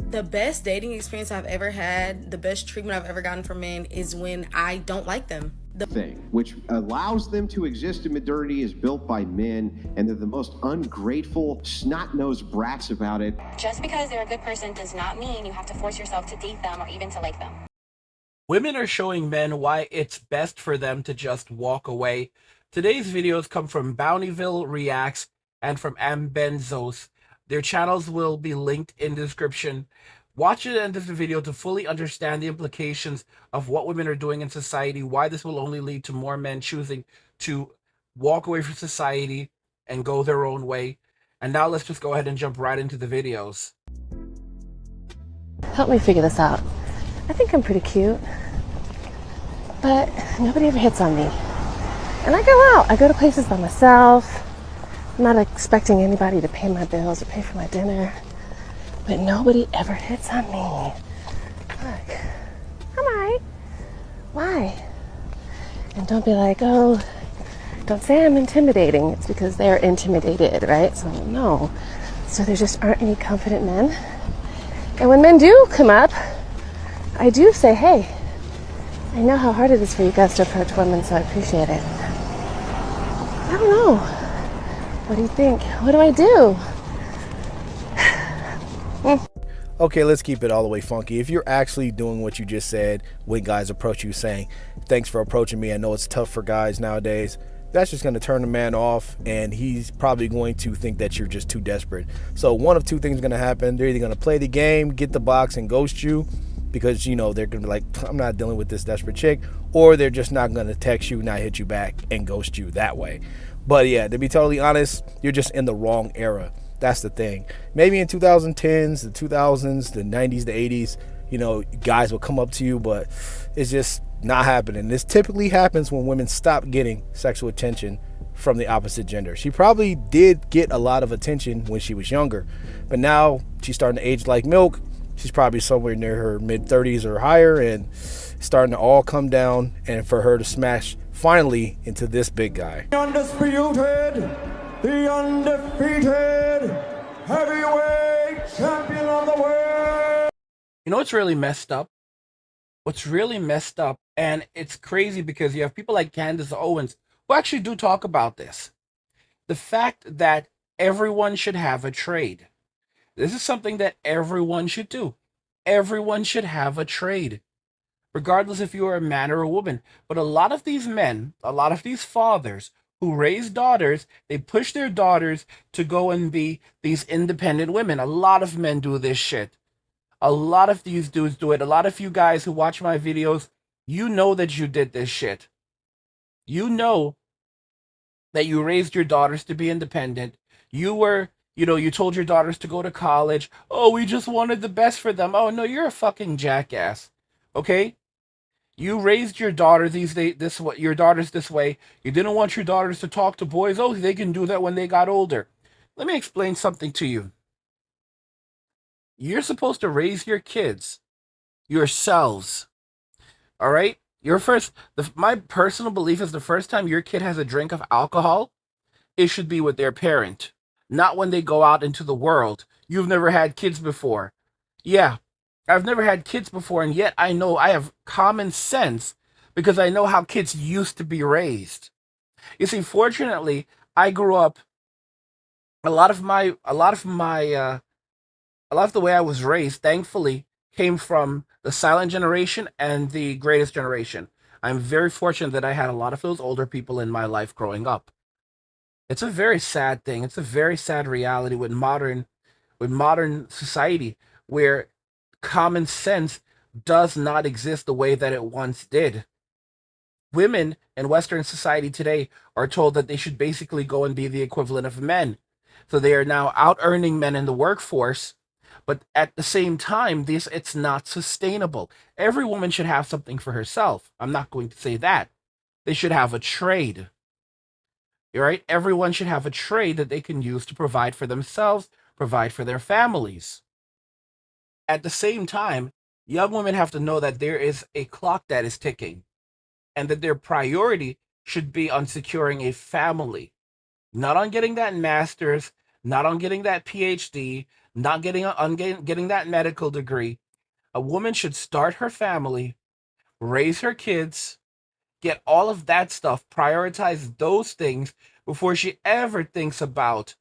The best dating experience I've ever had, the best treatment I've ever gotten from men is when I don't like them. Thing, which allows them to exist in modernity, is built by men, and they're the most ungrateful, snot-nosed brats about it. Just because they're a good person does not mean you have to force yourself to date them or even to like them. Women are showing men why it's best for them to just walk away. Today's videos come from Bountyville Reacts and from Ambenzos. Their channels will be linked in the description. Watch it end of the video to fully understand the implications of what women are doing in society, why this will only lead to more men choosing to walk away from society and go their own way. And now let's just go ahead and jump right into the videos. Help me figure this out. I think I'm pretty cute, but nobody ever hits on me. And I go out. I go to places by myself. I'm not expecting anybody to pay my bills or pay for my dinner, but nobody ever hits on me. Look, I'm alright. Why? And don't be like, oh, don't say I'm intimidating. It's because they're intimidated, right? So no. So there just aren't any confident men. And when men do come up, I do say, hey, I know how hard it is for you guys to approach women, so I appreciate it. I don't know. What do you think? What do I do? Okay, let's keep it all the way funky. If you're actually doing what you just said when guys approach you saying, thanks for approaching me, I know it's tough for guys nowadays, that's just going to turn the man off, and he's probably going to think that you're just too desperate. So one of two things are going to happen. They're either going to play the game, get the box, and ghost you, because, you know, they're going to be like, I'm not dealing with this desperate chick, or they're just not going to text you, not hit you back, and ghost you that way. But yeah, to be totally honest, you're just in the wrong era. That's the thing. Maybe in 2010s, the 2000s, the 90s, the 80s, you know, guys will come up to you, but it's just not happening. This typically happens when women stop getting sexual attention from the opposite gender. She probably did get a lot of attention when she was younger, but now she's starting to age like milk. She's probably somewhere near her mid-30s or higher, and starting to all come down, and for her to smash finally into this big guy. The undefeated heavyweight champion of the world. You know what's really messed up? What's really messed up, and it's crazy because you have people like Candace Owens who actually do talk about this. The fact that everyone should have a trade. This is something that everyone should do. Everyone should have a trade, regardless if you're a man or a woman. But a lot of these men, a lot of these fathers who raise daughters, they push their daughters to go and be these independent women. A lot of men do this shit. A lot of these dudes do it. A lot of you guys who watch my videos, you know that you did this shit. You know that you raised your daughters to be independent. You told your daughters to go to college. Oh, we just wanted the best for them. Oh, no, you're a fucking jackass. Okay? You raised your daughter your daughters this way. You didn't want your daughters to talk to boys. Oh, they can do that when they got older. Let me explain something to you. You're supposed to raise your kids yourselves. All right? My personal belief is the first time your kid has a drink of alcohol, it should be with their parent, not when they go out into the world. You've never had kids before. Yeah, I've never had kids before, and yet I know I have common sense because I know how kids used to be raised. You see, fortunately, I grew up. A lot of the way I was raised, thankfully, came from the silent generation and the greatest generation. I'm very fortunate that I had a lot of those older people in my life growing up. It's a very sad thing. It's a very sad reality with modern society, where common sense does not exist the way that it once did. Women in Western society today are told that they should basically go and be the equivalent of men. So they are now out earning men in the workforce, but at the same time, it's not sustainable. Every woman should have something for herself. I'm not going to say that. They should have a trade. Right? Everyone should have a trade that they can use to provide for themselves, provide for their families. At the same time, young women have to know that there is a clock that is ticking, and that their priority should be on securing a family, not on getting that master's, not on getting that PhD, not getting that medical degree. A woman should start her family, raise her kids, get all of that stuff, prioritize those things before she ever thinks about,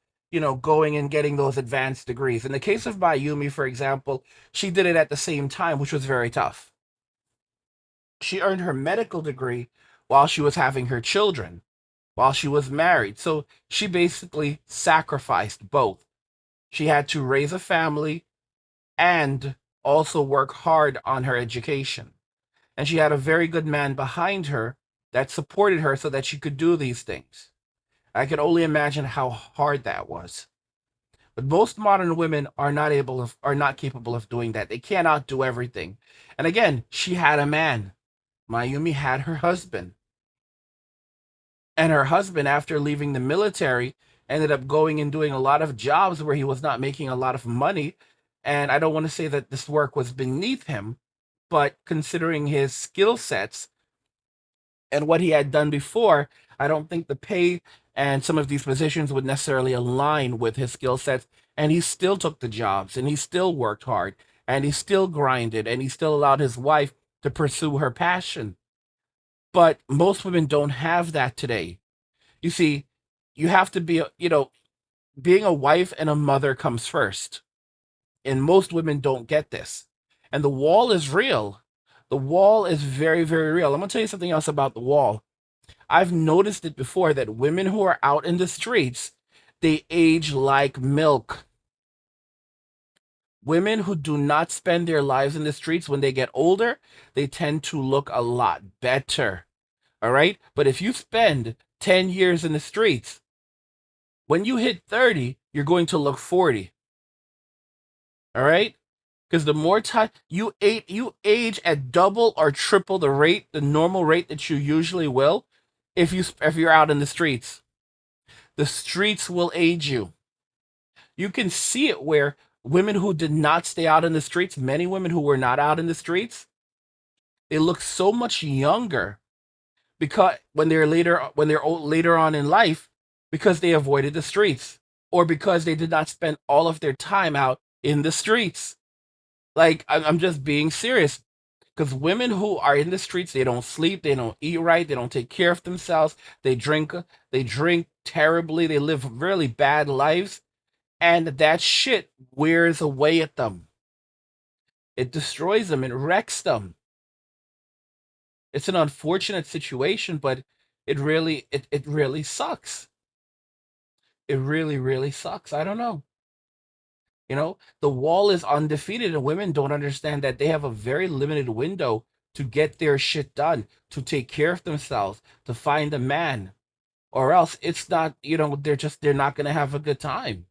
going and getting those advanced degrees. In the case of Mayumi, for example, she did it at the same time, which was very tough. She earned her medical degree while she was having her children, while she was married. So she basically sacrificed both. She had to raise a family and also work hard on her education. And she had a very good man behind her that supported her so that she could do these things. I can only imagine how hard that was. But most modern women are not capable of doing that. They cannot do everything. And again, she had a man. Mayumi had her husband. And her husband, after leaving the military, ended up going and doing a lot of jobs where he was not making a lot of money. And I don't want to say that this work was beneath him, but considering his skill sets and what he had done before, I don't think the pay and some of these positions would necessarily align with his skill sets. And he still took the jobs, and he still worked hard, and he still grinded, and he still allowed his wife to pursue her passion. But most women don't have that today. You see, you have to be, being a wife and a mother comes first. And most women don't get this. And the wall is real. The wall is very, very real. I'm going to tell you something else about the wall. I've noticed it before that women who are out in the streets, they age like milk. Women who do not spend their lives in the streets, when they get older, they tend to look a lot better. All right? But if you spend 10 years in the streets, when you hit 30, you're going to look 40. All right? Because the more time you age at double or triple the normal rate that you usually will, if you're out in the streets. The streets will age you. You can see it where women who did not stay out in the streets, many women who were not out in the streets, they look so much younger because when they're later on in life, because they avoided the streets or because they did not spend all of their time out in the streets. Like, I'm just being serious. Because women who are in the streets, they don't sleep, they don't eat right, they don't take care of themselves, they drink terribly, they live really bad lives, and that shit wears away at them. It destroys them, it wrecks them. It's an unfortunate situation, but it really sucks. It really, really sucks. I don't know. The wall is undefeated, and women don't understand that they have a very limited window to get their shit done, to take care of themselves, to find a man, or else it's not, they're not going to have a good time.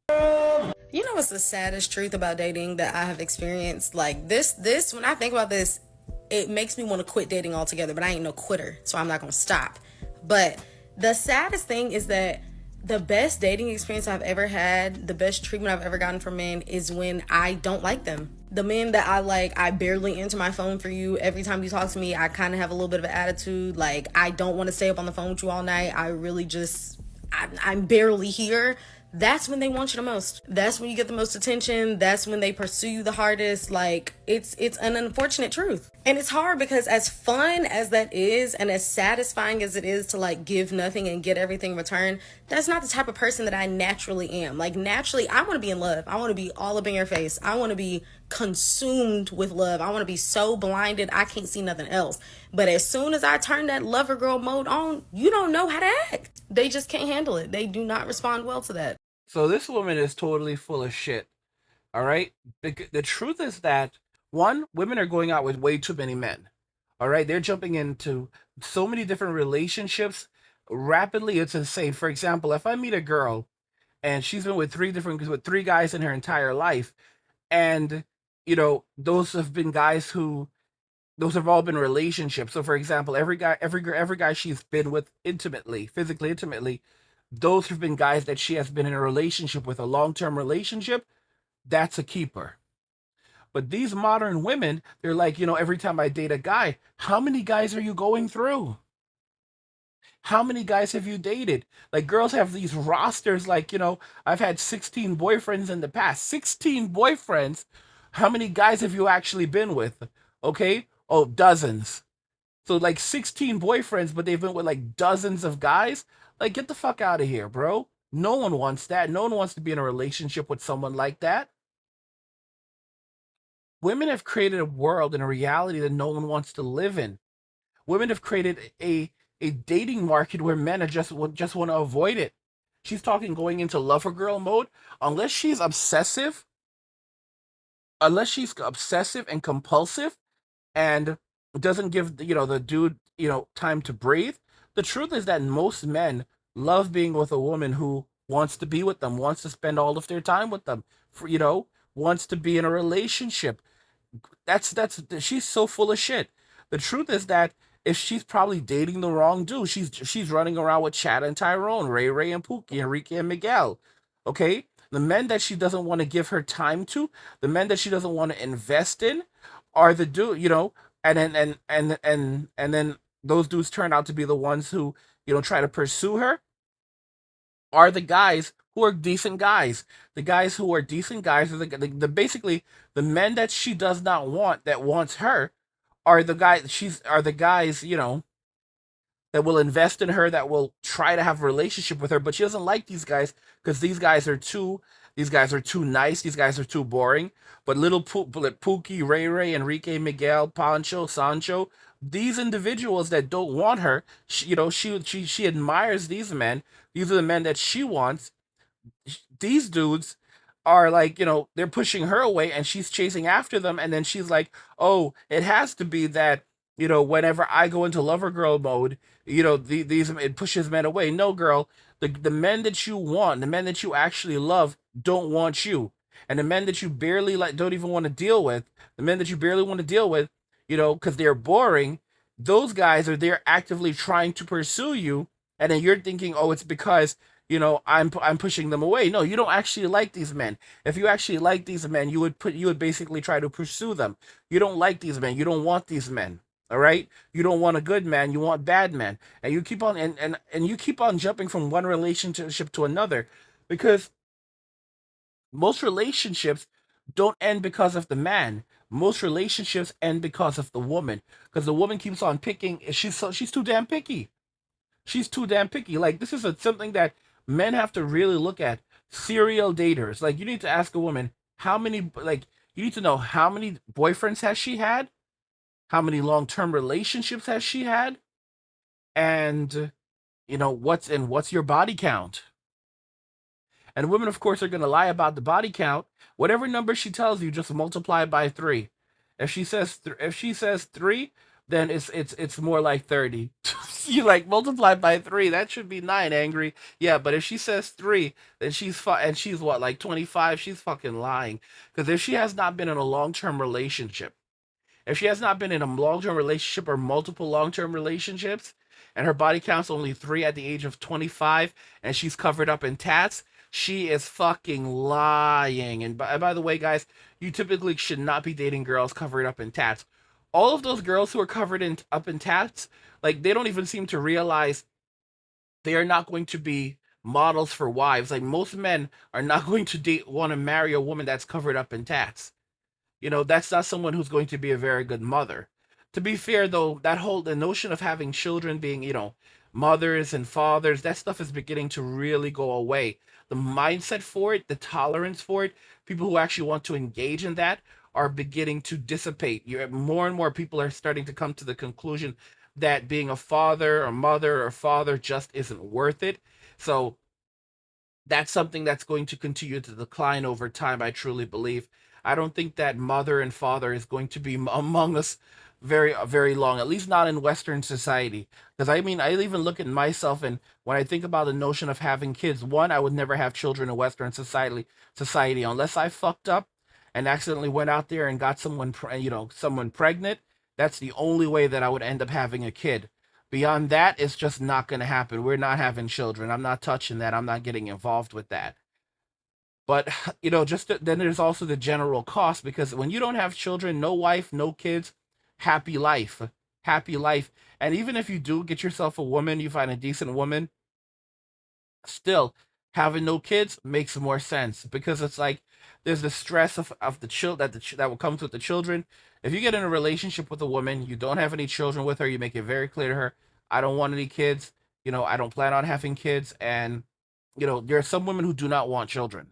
You know what's the saddest truth about dating that I have experienced? Like this, when I think about this, it makes me want to quit dating altogether, but I ain't no quitter, so I'm not going to stop. But the saddest thing is that the best dating experience I've ever had, the best treatment I've ever gotten from men is when I don't like them. The men that I like, I barely answer my phone for you. Every time you talk to me, I kind of have a little bit of an attitude. Like, I don't want to stay up on the phone with you all night. I really just, I'm barely here. That's when they want you the most. That's when you get the most attention. That's when they pursue you the hardest. Like, it's an unfortunate truth. And it's hard because as fun as that is and as satisfying as it is to like give nothing and get everything in return, that's not the type of person that I naturally am. Like, naturally, I want to be in love. I want to be all up in your face. I want to be consumed with love. I want to be so blinded I can't see nothing else. But as soon as I turn that lover girl mode on, you don't know how to act. They just can't handle it. They do not respond well to that. So this woman is totally full of shit. All right? The truth is that, one, women are going out with way too many men. All right? They're jumping into so many different relationships rapidly. It's insane. For example, if I meet a girl and she's been with three guys in her entire life, and those have all been relationships. So for example, every guy she's been with physically intimately, those have been guys that she has been in a relationship with, a long-term relationship. That's a keeper. But these modern women, they're like, every time I date a guy, how many guys are you going through? How many guys have you dated? Like, girls have these rosters, like, I've had 16 boyfriends in the past. 16 boyfriends? How many guys have you actually been with? Okay? Oh, dozens. So, like, 16 boyfriends, but they've been with like dozens of guys? Like, get the fuck out of here, bro. No one wants that. No one wants to be in a relationship with someone like that. Women have created a world and a reality that no one wants to live in. Women have created a dating market where men are just want to avoid it. She's talking going into lover girl mode. Unless she's obsessive, unless she's obsessive and compulsive and doesn't give the dude time to breathe. The truth is that most men love being with a woman who wants to be with them, wants to spend all of their time with them, wants to be in a relationship. That's she's so full of shit. The truth is that if she's probably dating the wrong dude, she's running around with Chad and Tyrone, Ray Ray and Pookie, Enrique and Miguel. Okay? The men that she doesn't want to give her time to, the men that she doesn't want to invest in are the dude, and then those dudes turn out to be the ones who, try to pursue her, are the guys who are decent guys. The guys who are decent guys are the basically the men that she does not want that wants her are the guys that will invest in her, that will try to have a relationship with her, but she doesn't like these guys because these guys are too nice, these guys are too boring. But Pookie, Ray Ray, Enrique, Miguel, Pancho, Sancho, these individuals that don't want her, she admires these men. These are the men that she wants. These dudes are like, they're pushing her away and she's chasing after them. And then she's like, oh, it has to be that, whenever I go into lover girl mode, these it pushes men away. No, girl, the men that you want, the men that you actually love, don't want you. And the men that you barely like, don't even want to deal with, the men that you barely want to deal with, because they're boring, those guys are there actively trying to pursue you. And then you're thinking, oh, it's because I'm pushing them away. No, you don't actually like these men. If you actually like these men, you would basically try to pursue them. You don't like these men. You don't want these men. All right? You don't want a good man, you want bad men. And you keep on and you keep on jumping from one relationship to another, because most relationships don't end because of the man. Most relationships end because of the woman, because the woman keeps on picking. She's too damn picky. She's too damn picky. Like, this is something that men have to really look at. Serial daters. Like, you need to ask a woman how many. Like, you need to know how many boyfriends has she had, how many long-term relationships has she had, and what's your body count. And women, of course, are going to lie about the body count. Whatever number she tells you, just multiply it by 3. If she says 3, then it's more like 30. You like multiply by 3, that should be 9, angry. Yeah, but if she says 3, then and she's what, like 25, she's fucking lying. Because if she has not been in a long-term relationship, if she has not been in a long-term relationship or multiple long-term relationships, and her body count's only 3 at the age of 25, and she's covered up in tats, she is fucking lying. And by the way, guys, you typically should not be dating girls covered up in tats. All of those girls who are covered up in tats, like, they don't even seem to realize they are not going to be models for wives. Like, most men are not going to want to marry a woman that's covered up in tats. That's not someone who's going to be a very good mother. To be fair, though, the notion of having children being, mothers and fathers, that stuff is beginning to really go away. The mindset for it, the tolerance for it, people who actually want to engage in that are beginning to dissipate. More and more people are starting to come to the conclusion that being a father or mother or father just isn't worth it. So that's something that's going to continue to decline over time, I truly believe. I don't think that mother and father is going to be among us very, very long, at least not in Western society. Because I mean, I even look at myself, and when I think about the notion of having kids, one, I would never have children in Western society unless I fucked up and accidentally went out there and got someone pregnant. That's the only way that I would end up having a kid. Beyond that, it's just not going to happen. We're not having children. I'm not touching that. I'm not getting involved with that. But, then there's also the general cost, because when you don't have children, no wife, no kids, happy life. happy life. And even if you do get yourself a woman, you find a decent woman, still having no kids makes more sense because it's like there's the stress of the child that will come with the children. If you get in a relationship with a woman, you don't have any children with her, you make it very clear to her, I don't want any kids, I don't plan on having kids. And there are some women who do not want children.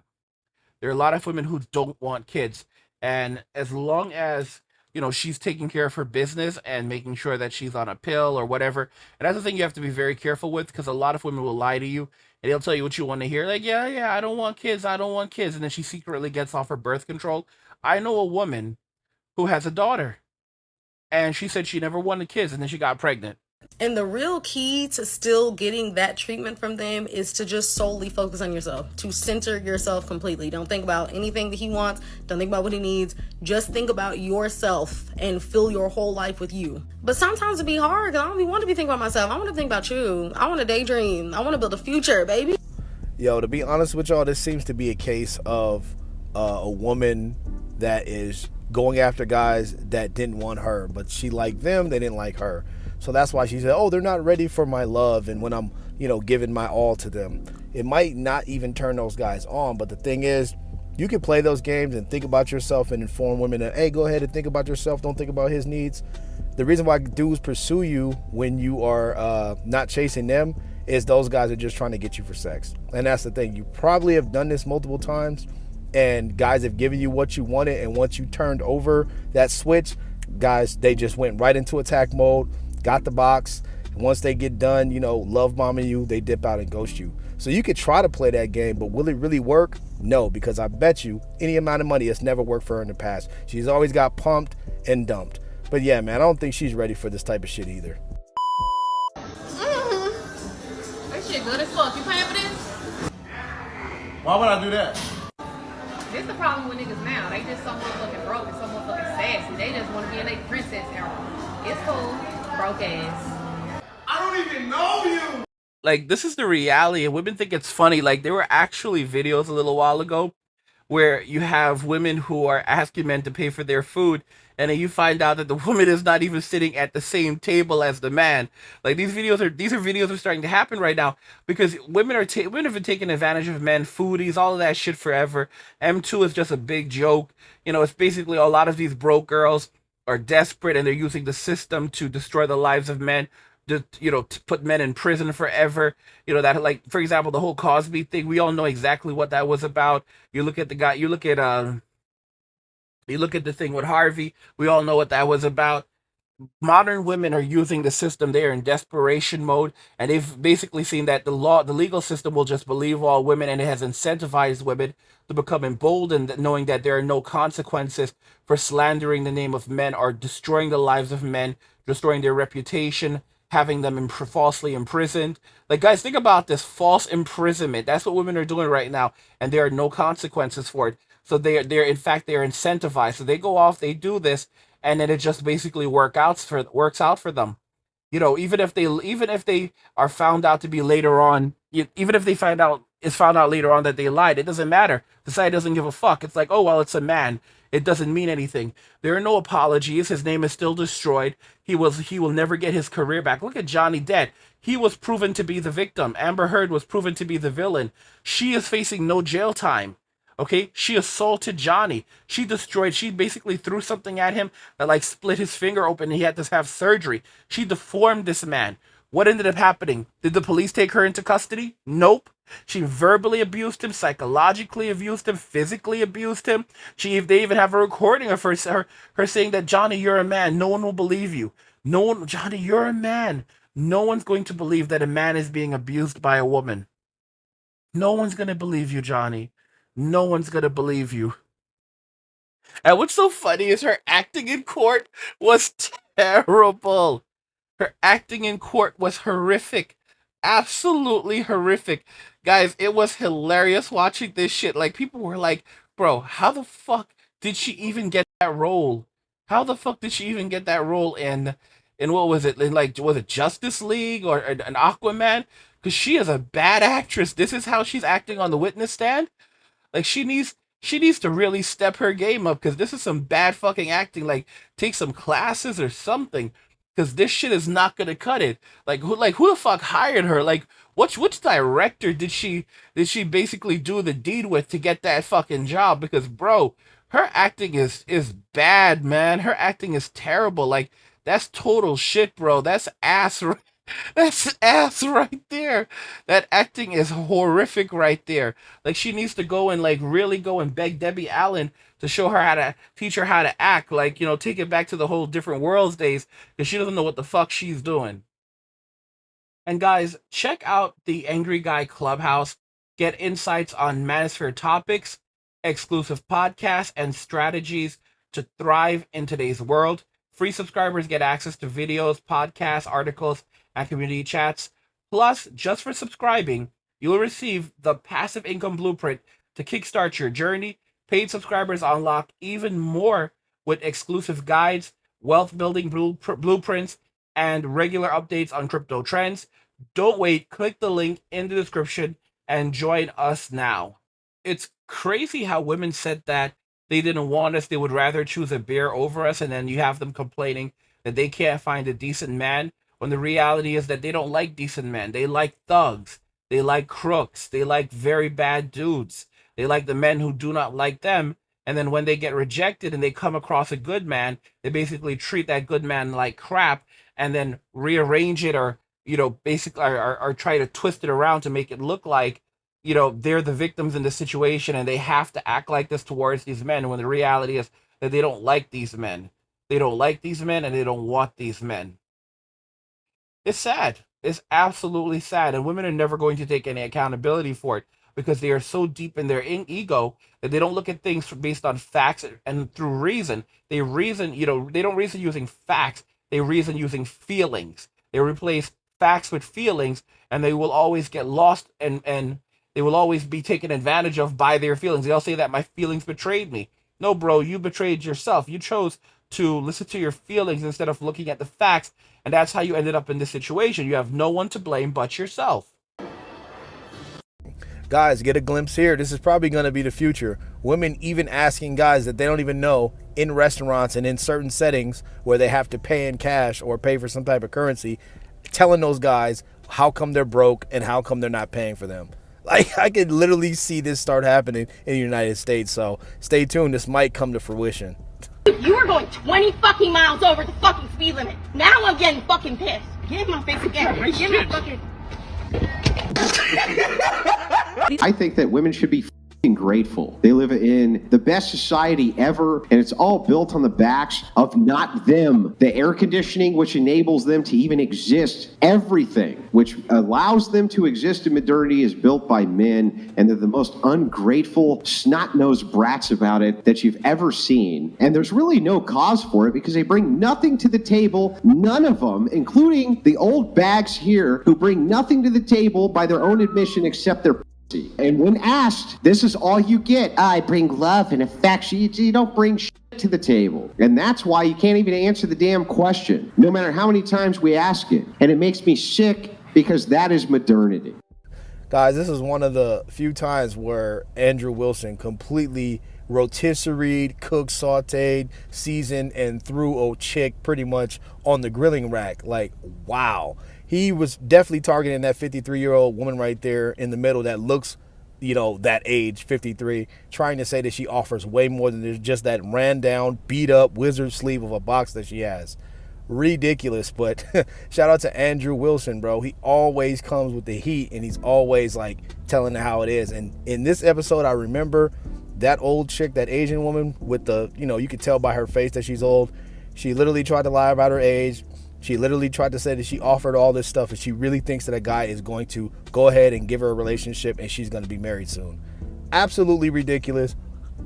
There are a lot of women who don't want kids. And as long as, she's taking care of her business and making sure that she's on a pill or whatever. And that's the thing you have to be very careful with because a lot of women will lie to you and they'll tell you what you want to hear. Like, yeah, yeah, I don't want kids. I don't want kids. And then she secretly gets off her birth control. I know a woman who has a daughter and she said she never wanted kids and then she got pregnant. And the real key to still getting that treatment from them is to just solely focus on yourself, to center yourself completely. Don't think about anything that he wants. Don't think about what he needs. Just think about yourself and fill your whole life with you. But sometimes it be hard because I don't even want to be thinking about myself. I want to think about you. I want to daydream. I want to build a future, baby. Yo, to be honest with y'all, this seems to be a case of a woman that is going after guys that didn't want her, but she liked them, they didn't like her. So that's why she said, oh, they're not ready for my love. And when I'm, giving my all to them, it might not even turn those guys on. But the thing is, you can play those games and think about yourself and inform women that, hey, go ahead and think about yourself. Don't think about his needs. The reason why dudes pursue you when you are not chasing them is those guys are just trying to get you for sex. And that's the thing. You probably have done this multiple times and guys have given you what you wanted. And once you turned over that switch, guys, they just went right into attack mode. Got the box. And once they get done, love bombing you, they dip out and ghost you. So you could try to play that game, but will it really work? No, because I bet you any amount of money, it's never worked for her in the past. She's always got pumped and dumped. But yeah, man, I don't think she's ready for this type of shit either. This shit good as fuck. You paying for this? Why would I do that? This the problem with niggas now. They just so motherfucking broke and so motherfucking sassy. They just want to be in their princess era. It's cool. Broke ass. I don't even know you. Like, this is the reality, and women think it's funny. Like, there were actually videos a little while ago where you have women who are asking men to pay for their food, and then you find out that the woman is not even sitting at the same table as the man. Like, these videos are starting to happen right now because women have been taking advantage of men, foodies, all of that shit forever. M2 is just a big joke. It's basically a lot of these broke girls are desperate and they're using the system to destroy the lives of men, to put men in prison forever. That, like, for example, the whole Cosby thing, we all know exactly what that was about. You look at the thing with Harvey, we all know what that was about. Modern women are using the system. They're in desperation mode, and they've basically seen that the legal system will just believe all women, and it has incentivized women to become emboldened, knowing that there are no consequences for slandering the name of men or destroying the lives of men, destroying their reputation, having them falsely imprisoned. Like, guys, think about this: false imprisonment. That's what women are doing right now, and there are no consequences for it. So they're incentivized. So they go off, they do this, and then it just basically works out for them. Even if they are found out to be later on, even if they found out later on that they lied, it doesn't matter. Society doesn't give a fuck. It's like, oh well, it's a man. It doesn't mean anything. There are no apologies. His name is still destroyed. He will never get his career back. Look at Johnny Depp. He was proven to be the victim. Amber Heard was proven to be the villain. She is facing no jail time. Okay, she assaulted Johnny. She basically threw something at him that like split his finger open and he had to have surgery. She deformed this man. What ended up happening? Did the police take her into custody? Nope. She verbally abused him, psychologically abused him, physically abused him. They even have a recording of her saying that, Johnny, you're a man. No one will believe you. Johnny, you're a man. No one's going to believe that a man is being abused by a woman. No one's going to believe you, Johnny. No one's gonna believe you. And what's so funny is her acting in court was terrible. Her acting in court was horrific. Absolutely horrific. Guys, it was hilarious watching this shit. Like, people were like, bro, how the fuck did she even get that role? How the fuck did she even get that role in what was it? Was it Justice League or an Aquaman? Because she is a bad actress. This is how she's acting on the witness stand? Like, she needs to really step her game up because this is some bad fucking acting. Like, take some classes or something. because this shit is not gonna cut it. Who the fuck hired her? Like, which director did she basically do the deed with to get that fucking job? Because bro, her acting is bad, man. Her acting is terrible. Like, that's total shit, bro. That's ass. That's ass right there. That acting is horrific right there. Like, she needs to go and like really go and beg Debbie Allen to show her how to teach her how to act. Like, you know, take it back to the whole different worlds days, because she doesn't know what the fuck she's doing. And guys, check out the Angry Guy Clubhouse. Get insights on manosphere topics, exclusive podcasts, and strategies to thrive in today's world. Free subscribers get access to videos, podcasts, articles, and community chats. Plus, just for subscribing, you will receive the passive income blueprint to kickstart your journey. Paid subscribers unlock even more with exclusive guides, wealth building blueprints, and regular updates on crypto trends. Don't wait. Click the link in the description and join us now. It's crazy how women said that they didn't want us. They would rather choose a bear over us. And then you have them complaining that they can't find a decent man, when the reality is that they don't like decent men. They like thugs. They like crooks. They like very bad dudes. They like the men who do not like them. And then when they get rejected and they come across a good man, they basically treat that good man like crap and then rearrange it, or, you know, basically or try to twist it around to make it look like, you know, they're the victims in the situation and they have to act like this towards these men, when the reality is that they don't like these men. They don't like these men and they don't want these men. It's sad. It's absolutely sad. And women are never going to take any accountability for it, because they are so deep in their ego that they don't look at things based on facts and through reason. They reason, you know, they don't reason using facts. They reason using feelings. They replace facts with feelings, and they will always get lost, and they will always be taken advantage of by their feelings. They'll say that my feelings betrayed me. No, bro, you betrayed yourself. You chose to listen to your feelings instead of looking at the facts, and that's how you ended up in this situation. You have no one to blame but yourself. Guys, get a glimpse here. This is probably going to be the future. Women even asking guys that they don't even know in restaurants and in certain settings where they have to pay in cash or pay for some type of currency, telling those guys how come they're broke and how come they're not paying for them. Like, I could literally see this start happening in the United States. So stay tuned. This might come to fruition. You were going 20 fucking miles over the fucking speed limit. Now I'm getting fucking pissed. Get in my face again. Get my fucking... I think that women should be f***ing grateful. They live in the best society ever, and it's all built on the backs of not them. The air conditioning, which enables them to even exist, everything which allows them to exist in modernity, is built by men, and they're the most ungrateful, snot-nosed brats about it that you've ever seen. And there's really no cause for it, because they bring nothing to the table, none of them, including the old bags here, who bring nothing to the table by their own admission except their pussy. And when asked, this is all you get. I bring love and affection. You don't bring shit to the table. And that's why you can't even answer the damn question, no matter how many times we ask it. And it makes me sick, because that is modernity. Guys, this is one of the few times where Andrew Wilson completely rotisserie, cooked, sauteed, seasoned, and threw a chick pretty much on the grilling rack. Like, wow. He was definitely targeting that 53-year-old woman right there in the middle that looks, you know, that age, 53, trying to say that she offers way more than just that ran down, beat up wizard sleeve of a box that she has. Ridiculous. But shout out to Andrew Wilson, bro. He always comes with the heat, and he's always like telling her how it is. And in this episode, I remember that old chick, that Asian woman with the, you know, you could tell by her face that she's old. She literally tried to lie about her age. She literally tried to say that she offered all this stuff, and she really thinks that a guy is going to go ahead and give her a relationship and she's going to be married soon. Absolutely ridiculous.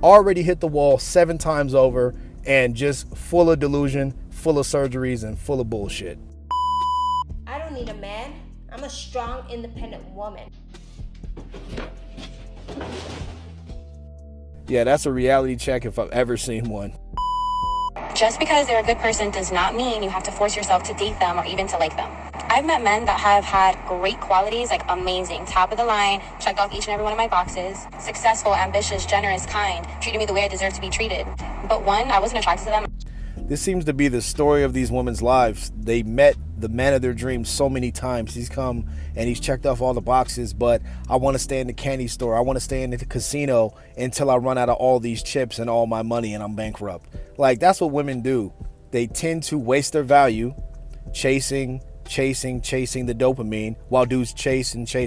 Already hit the wall 7 times over, and just full of delusion, full of surgeries, and full of bullshit. I don't need a man. I'm a strong, independent woman. Yeah, that's a reality check if I've ever seen one. Just because they're a good person does not mean you have to force yourself to date them or even to like them. I've met men that have had great qualities, like amazing, top of the line, checked off each and every one of my boxes, successful, ambitious, generous, kind, treated me the way I deserve to be treated. But one, I wasn't attracted to them. This seems to be the story of these women's lives. They met the man of their dreams so many times. He's come and he's checked off all the boxes, but I want to stay in the candy store. I want to stay in the casino until I run out of all these chips and all my money and I'm bankrupt. Like, that's what women do. They tend to waste their value chasing the dopamine while dudes chase and try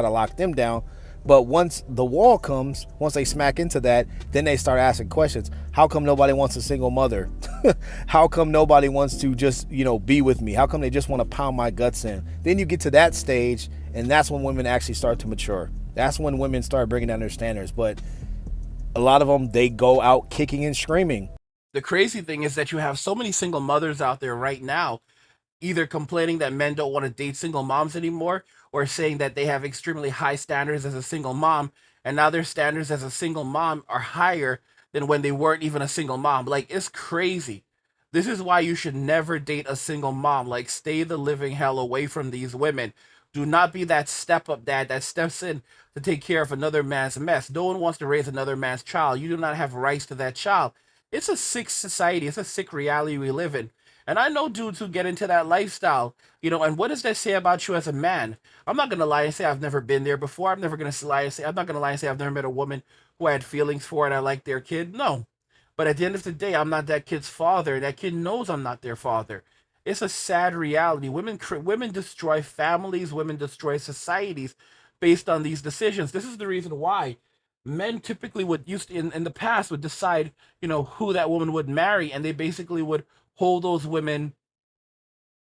to lock them down. But once the wall comes, once they smack into that, then they start asking questions. How come nobody wants a single mother? How come nobody wants to just, be with me? How come they just want to pound my guts in? Then you get to that stage, and that's when women actually start to mature. That's when women start bringing down their standards. But a lot of them, they go out kicking and screaming. The crazy thing is that you have so many single mothers out there right now either complaining that men don't want to date single moms anymore, or saying that they have extremely high standards as a single mom, and now their standards as a single mom are higher than when they weren't even a single mom. Like, it's crazy. This is why you should never date a single mom. Like, stay the living hell away from these women. Do not be that step-up dad that steps in to take care of another man's mess. No one wants to raise another man's child. You do not have rights to that child. It's a sick society. It's a sick reality we live in. And I know dudes who get into that lifestyle, and what does that say about you as a man? I'm not going to lie and say I've never been there before. I'm not going to lie and say I've never met a woman who I had feelings for and I liked their kid. No. But at the end of the day, I'm not that kid's father. That kid knows I'm not their father. It's a sad reality. Women destroy families. Women destroy societies based on these decisions. This is the reason why men typically in the past would decide, who that woman would marry, and they basically would hold those women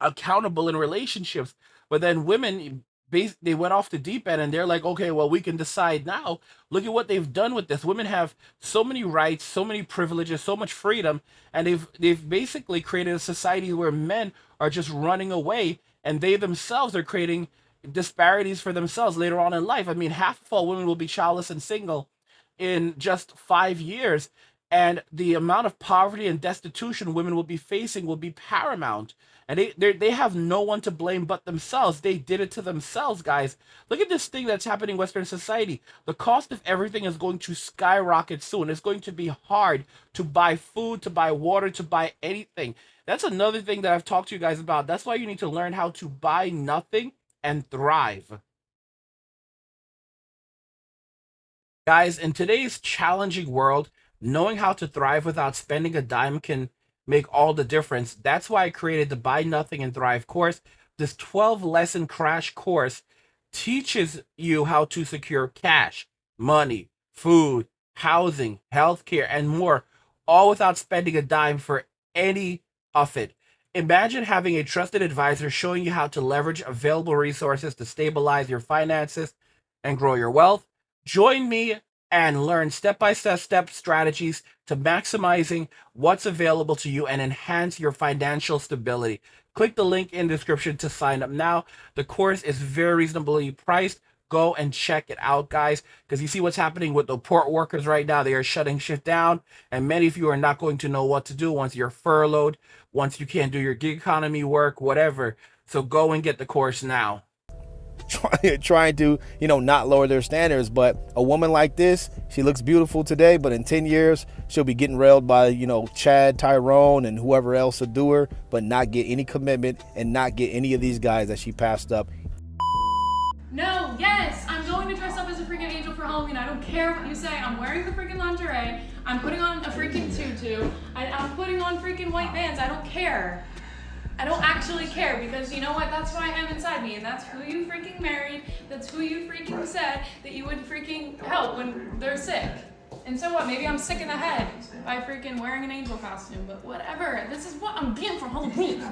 accountable in relationships. But then women, they went off the deep end and they're like, okay, well, we can decide now. Look at what they've done with this. Women have so many rights, so many privileges, so much freedom, and they've basically created a society where men are just running away, and they themselves are creating disparities for themselves later on in life. I mean, half of all women will be childless and single in just 5 years. And the amount of poverty and destitution women will be facing will be paramount. And they have no one to blame but themselves. They did it to themselves, guys. Look at this thing that's happening in Western society. The cost of everything is going to skyrocket soon. It's going to be hard to buy food, to buy water, to buy anything. That's another thing that I've talked to you guys about. That's why you need to learn how to buy nothing and thrive. Guys, in today's challenging world, knowing how to thrive without spending a dime can make all the difference. That's why I created the Buy Nothing and Thrive course. This 12-lesson crash course teaches you how to secure cash, money, food, housing, healthcare, and more, all without spending a dime for any of it. Imagine having a trusted advisor showing you how to leverage available resources to stabilize your finances and grow your wealth. Join me and learn step-by-step strategies to maximizing what's available to you and enhance your financial stability. Click the link in the description to sign up now. The course is very reasonably priced. Go and check it out, guys, because you see what's happening with the port workers right now. They are shutting shit down, and many of you are not going to know what to do once you're furloughed, once you can't do your gig economy work, whatever. So go and get the course now. Trying to, not lower their standards. But a woman like this, she looks beautiful today, but in 10 years, she'll be getting railed by, Chad, Tyrone, and whoever else will do her, but not get any commitment and not get any of these guys that she passed up. No, yes, I'm going to dress up as a freaking angel for Halloween. I don't care what you say. I'm wearing the freaking lingerie. I'm putting on a freaking tutu. I'm putting on freaking white Vans. I don't care. I don't actually care, because you know what? That's who I am inside me, and that's who you freaking married. That's who you freaking said that you would freaking help when they're sick. And so what? Maybe I'm sick in the head by freaking wearing an angel costume, but whatever. This is what I'm getting for Halloween.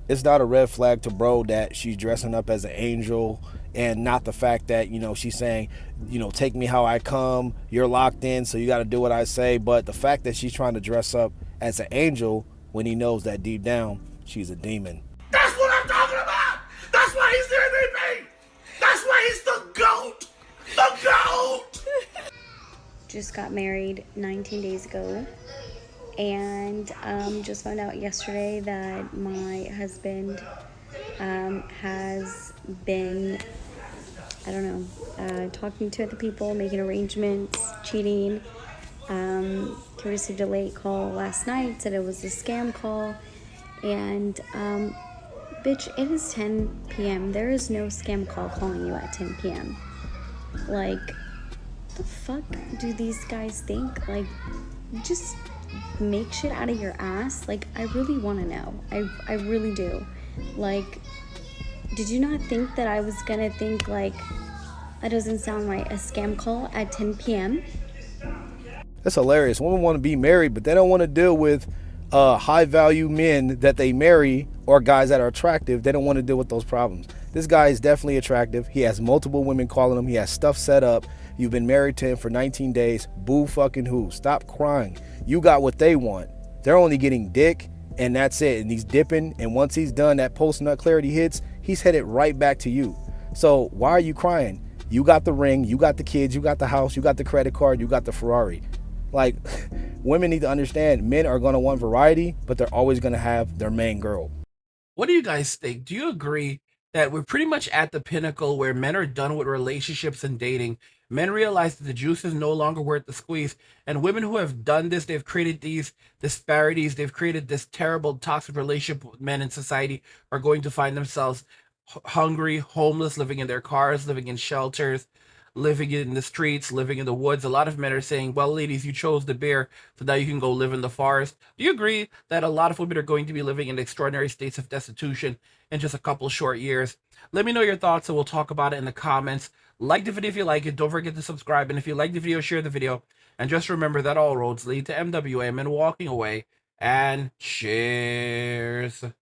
It's not a red flag to bro that she's dressing up as an angel, and not the fact that, she's saying, take me how I come, you're locked in, so you got to do what I say. But the fact that she's trying to dress up as an angel when he knows that deep down she's a demon. That's what I'm talking about. That's why he's the MVP. That's why he's the GOAT. The GOAT. Just got married 19 days ago, and just found out yesterday that my husband has been, talking to other people, making arrangements, cheating, He received a late call last night, said it was a scam call, and bitch, it is 10 p.m. There is no scam call calling you at 10 p.m. Like, the fuck do these guys think? Like, just make shit out of your ass? Like, I really want to know. I really do. Like, did you not think that I was gonna think, like, that doesn't sound right, a scam call at 10 p.m.? That's hilarious. Women want to be married, but they don't want to deal with high value men that they marry or guys that are attractive. They don't want to deal with those problems. This guy is definitely attractive. He has multiple women calling him. He has stuff set up. You've been married to him for 19 days. Boo fucking who? Stop crying. You got what they want. They're only getting dick, and that's it. And he's dipping, and once he's done, that post-nut clarity hits, he's headed right back to you. So why are you crying? You got the ring, you got the kids, you got the house, you got the credit card, you got the Ferrari. Like, women need to understand, men are going to want variety, but they're always going to have their main girl. What do you guys think? Do you agree that we're pretty much at the pinnacle where men are done with relationships and dating? Men realize that the juice is no longer worth the squeeze. And women who have done this, they've created these disparities, they've created this terrible toxic relationship with men in society, are going to find themselves hungry, homeless, living in their cars, living in shelters, living in the streets, living in the woods. A lot of men are saying, well, ladies, you chose the bear, so now you can go live in the forest. Do you agree that a lot of women are going to be living in extraordinary states of destitution in just a couple short years? Let me know your thoughts and we'll talk about it in the comments. Like the video if you like it. Don't forget to subscribe. And if you like the video, share the video. And just remember that all roads lead to MWM and walking away. And cheers.